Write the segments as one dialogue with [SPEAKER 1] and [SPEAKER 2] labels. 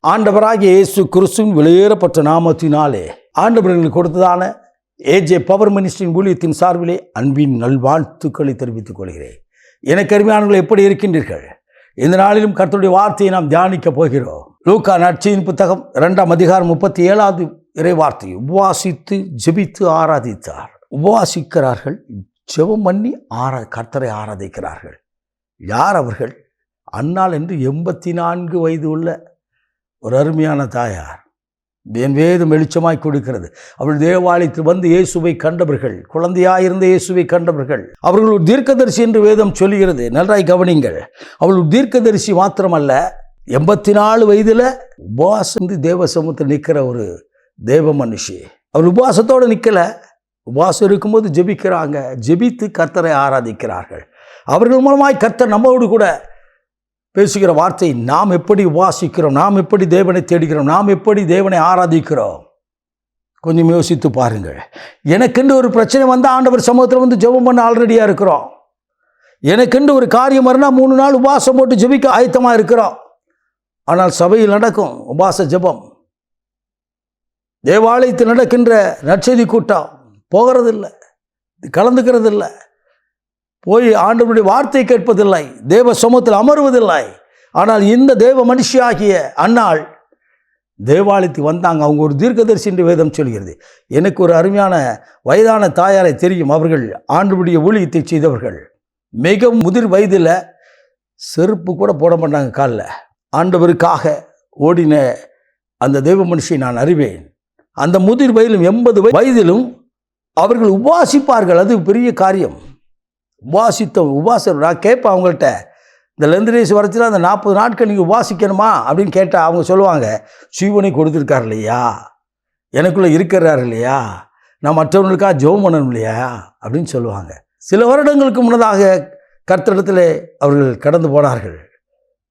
[SPEAKER 1] ஆண்டவராகிய இயேசு கிறிஸ்துவின் வெளியேறப்பட்ட நாமத்தினாலே ஆண்டவர்களுக்கு கொடுத்ததான ஏஜே பவர் மினிஸ்ட்ரியின் ஊழியத்தின் சார்பிலே அன்பின் நல்வாழ்த்துக்களை தெரிவித்துக் கொள்கிறேன். எனக்கு அருமையானவர்கள் எப்படி இருக்கின்றீர்கள்? இந்த நாளிலும் கர்த்தருடைய வார்த்தையை நாம் தியானிக்க போகிறோம். லூக்கா நற்செய்தியின் புத்தகம் 2ஆம் அதிகாரம் 37வது இறைவார்த்தை. உபவாசித்து ஜெபித்து ஆராதித்தார். உபவாசிக்கிறார்கள், ஜெபம் பண்ணி கர்த்தரை ஆராதிக்கிறார்கள். யார் அவர்கள்? அன்னாள் என்று 84 வயது உள்ள ஒரு அருமையான தாயார். என் வேதம் வெளிச்சமாய் கொடுக்கிறது. அவள் தேவாலயத்தில் வந்து இயேசுவை கண்டவர்கள், குழந்தையாயிருந்த இயேசுவை கண்டவர்கள். அவர்கள் ஒரு தீர்க்கதரிசி என்று வேதம் சொல்லுகிறது. நன்றாய் கவனிங்கள். அவள் ஒரு தீர்க்கதரிசி மாத்திரமல்ல, 84 வயதில் உபவாசம் தேவ சமூகத்தில் நிற்கிற ஒரு தேவ மனுஷி. அவள் உபவாசத்தோடு நிற்கலை, உபவாசம் இருக்கும்போது ஜெபிக்கிறாங்க. ஜெபித்து கர்த்தரை ஆராதிக்கிறார்கள். அவர்கள் மூலமாய் கர்த்தர் நம்மோடு கூட பேசுகிற வார்த்தை, நாம் எப்படி உபாசிக்கிறோம், நாம் எப்படி தேவனை தேடுகிறோம், நாம் எப்படி தேவனை ஆராதிக்கிறோம். கொஞ்சம் யோசித்து பாருங்கள். எனக்கென்று ஒரு பிரச்சனை வந்தால் ஆண்டவர் சமூகத்தில் வந்து ஜெபம் பண்ண ஆல்ரெடியாக இருக்கிறோம். எனக்கென்று ஒரு காரியம் வரனா 3 நாள் உபாசம் போட்டு ஜெபிக்க ஆயத்தமாக இருக்கிறோம். ஆனால் சபையில் நடக்கும் உபாச ஜெபம், தேவாலயத்தில் நடக்கின்ற நற்செய்தி கூட்டம் போகிறதில்லை, கலந்துக்கிறதில்லை, போய் ஆண்டவருடைய வார்த்தை கேட்பதில்லை, தேவ சமூகத்தில் அமர்வதில்லை. ஆனால் இந்த தேவ மனுஷியாகிய அன்னாள் தேவாலயத்துக்கு வந்தாங்க. அவங்க ஒரு தீர்க்கதரிசி என்று வேதம் சொல்கிறது. எனக்கு ஒரு அருமையான வயதான தாயாரை தெரியும். அவர்கள் ஆண்டவருடைய ஊழியத்தை செய்தவர்கள். மிக முதிர் வயதில் செருப்பு கூட போட மாட்டாங்க காலில். ஆண்டவருக்காக ஓடின அந்த தேவ மனுஷியை நான் அறிவேன். அந்த முதிர் வயதிலும் 80 வயதிலும் அவர்கள் உபாசிப்பார்கள். அது பெரிய காரியம். உபாசம் நான் கேட்பேன் அவங்கள்ட்ட, இந்த லெந்தரேஸ் வரச்சுல அந்த 40 நாட்கள் நீங்கள் உபாசிக்கணுமா அப்படின்னு கேட்டால் அவங்க சொல்லுவாங்க, சீவனை கொடுத்துருக்கார் இல்லையா, எனக்குள்ளே இருக்கிறார் இல்லையா, நான் மற்றவர்களுக்காக ஜெபம் பண்ணணும் இல்லையா அப்படின்னு சொல்லுவாங்க. சில வருடங்களுக்கு முன்னதாக கர்த்தரிடத்தில் அவர்கள் கடந்து போனார்கள்.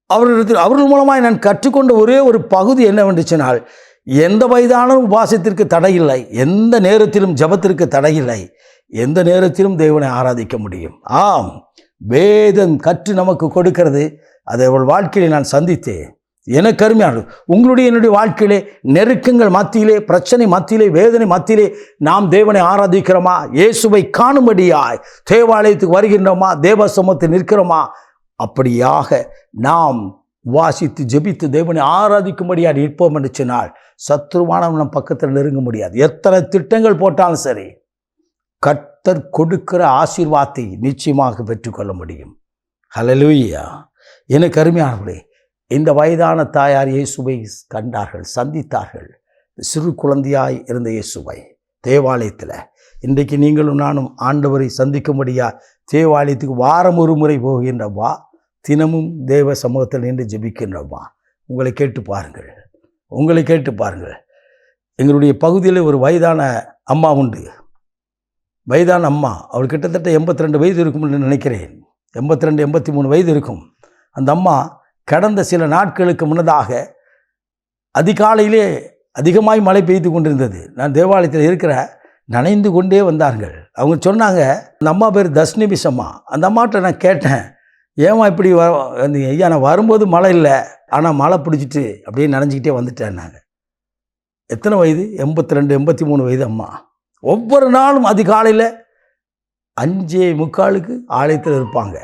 [SPEAKER 1] அவர்கள் மூலமாக நான் கற்றுக்கொண்ட ஒரே ஒரு பகுதி என்னவென்றுச்சினால், எந்த வயதான உபாசத்திற்கு தடையில்லை, எந்த நேரத்திலும் ஜெபத்திற்கு தடையில்லை, எந்த நேரத்திலும் தேவனை ஆராதிக்க முடியும். ஆம், வேதம் கற்று நமக்கு கொடுக்கிறது. அதை அவள் வாழ்க்கையிலே நான் சந்தித்தேன். எனக்கு அருமையான உங்களுடைய என்னுடைய வாழ்க்கையிலே நெருக்கங்கள் மத்தியிலே, பிரச்சனை மத்தியிலே, வேதனை மத்தியிலே நாம் தேவனை ஆராதிக்கிறோமா? இயேசுவை காணும்படியாய் தேவாலயத்துக்கு வருகின்றோமா? தேவ சமூகத்தில் நிற்கிறோமா? அப்படியாக நாம் வாசித்து ஜெபித்து தேவனை ஆராதிக்கும்படியாக நிற்போம் என்று சொன்னால் சத்ருவானவன் நம் பக்கத்தில் நெருங்க முடியாது. எத்தனை திட்டங்கள் போட்டாலும் சரி, கர்த்தர் கொடுக்கிற ஆசீர்வாதத்தை நிச்சயமாக பெற்றுக்கொள்ள முடியும். ஹல்லேலூயா. எனக்கு அருமையானவர்களே, இந்த வயதான தாயார் இயேசுவை கண்டார்கள், சந்தித்தார்கள். சிறு குழந்தையாய் இருந்த இயேசுவை தேவாலயத்தில். இன்றைக்கு நீங்களும் நானும் ஆண்டவரை சந்திக்கும்படியா தேவாலயத்துக்கு வாரம் ஒரு முறை போகின்றவா, தினமும் தேவ சமூகத்தில் நின்று ஜெபிக்கின்றவா? உங்களை கேட்டு பாருங்கள், உங்களை கேட்டு பாருங்கள். எங்களுடைய பகுதியில் ஒரு வயதான அம்மா உண்டு. வயதான அம்மா, அவள் கிட்டத்தட்ட 82 வயது இருக்கும் என்று நினைக்கிறேன். 82, 83 வயது இருக்கும். அந்த அம்மா கடந்த சில நாட்களுக்கு முன்னதாக அதிகாலையிலே அதிகமாய் மழை பெய்து கொண்டிருந்தது. நான் தேவாலயத்தில் இருக்கிற, நனைந்து கொண்டே வந்தார்கள். அவங்க சொன்னாங்க, அந்த அம்மா பேர் தஸ்னிபிஸ் அம்மா. அந்த அம்மாட்ட நான் கேட்டேன், ஏமா இப்படி ஐயா, நான் வரும்போது மழை இல்லை, ஆனால் மழை பிடிச்சிட்டு அப்படியே நனைஞ்சிக்கிட்டே வந்துட்டேன்னாங்க. எத்தனை வயது? 82, 83 வயது அம்மா. ஒவ்வொரு நாளும் அதிகாலையில் 5:45 ஆலயத்தில் இருப்பாங்க.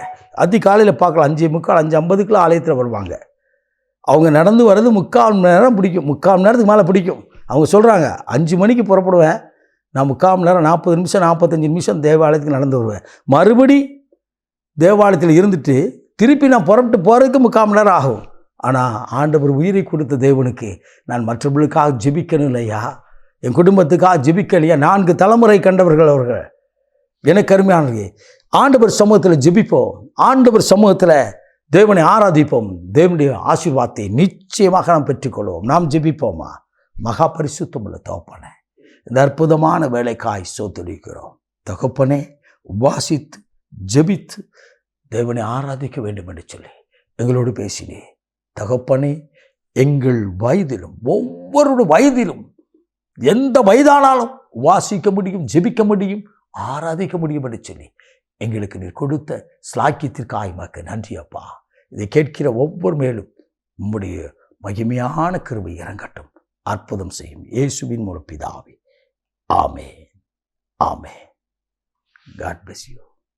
[SPEAKER 1] அதிகாலையில் பார்க்கலாம், 5:45, 5:50 ஆலயத்தில் வருவாங்க. அவங்க நடந்து வர்றது 3/4 மணி நேரம் பிடிக்கும். 3/4 மணி நேரத்துக்கு மேலே பிடிக்கும். அவங்க சொல்கிறாங்க, 5 மணிக்கு புறப்படுவேன், நான் 3/4 மணி நேரம், 40 நிமிஷம், 45 நிமிஷம் தேவாலயத்துக்கு நடந்து வருவேன். மறுபடி தேவாலயத்தில் இருந்துட்டு திருப்பி நான் புறப்பட்டு போகிறதுக்கு 3/4 மணி நேரம் ஆகும். ஆனால் ஆண்டவர் உயிரை கொடுத்த தேவனுக்கு நான் மற்றவர்களுக்காக ஜெபிக்கணும் இல்லையா, என் குடும்பத்துக்காக ஜெபிக்கலையா? 4 தலைமுறை கண்டவர்கள் அவர்கள். எனக்கு அருமையானவர்களே, ஆண்டவர் சமூகத்தில் ஜெபிப்போம், ஆண்டவர் சமூகத்தில் தேவனை ஆராதிப்போம். தேவனுடைய ஆசீர்வாதத்தை நிச்சயமாக நாம் பெற்றுக்கொள்வோம். நாம் ஜெபிப்போமா? மகா பரிசுத்தமுள்ள தகப்பனே, இந்த அற்புதமான வேலைக்காய் ஸ்தோத்திரிக்கிறோம். தகப்பனே, உபாசித்து ஜெபித்து தேவனை ஆராதிக்க வேண்டும் என்று சொல்லி எங்களோடு பேசினே. தகப்பனே, எங்கள் வயதிலும், ஒவ்வொரு வயதிலும், எந்த வயதானாலும் வாசிக்க முடியும், ஜெபிக்க முடியும், ஆராதிக்க முடியும் என்று சொல்லி எங்களுக்கு நீர் கொடுத்த ஸ்லாக்கியத்திற்கு ஆய்மாக்க நன்றி அப்பா. இதை கேட்கிற ஒவ்வொரு மேலும் உம்முடைய மகிமையான கிருபை இறங்கட்டும், அற்புதம் செய்யும் இயேசுவின் மூலம் பிதாவே. ஆமென். ஆமென். God bless you.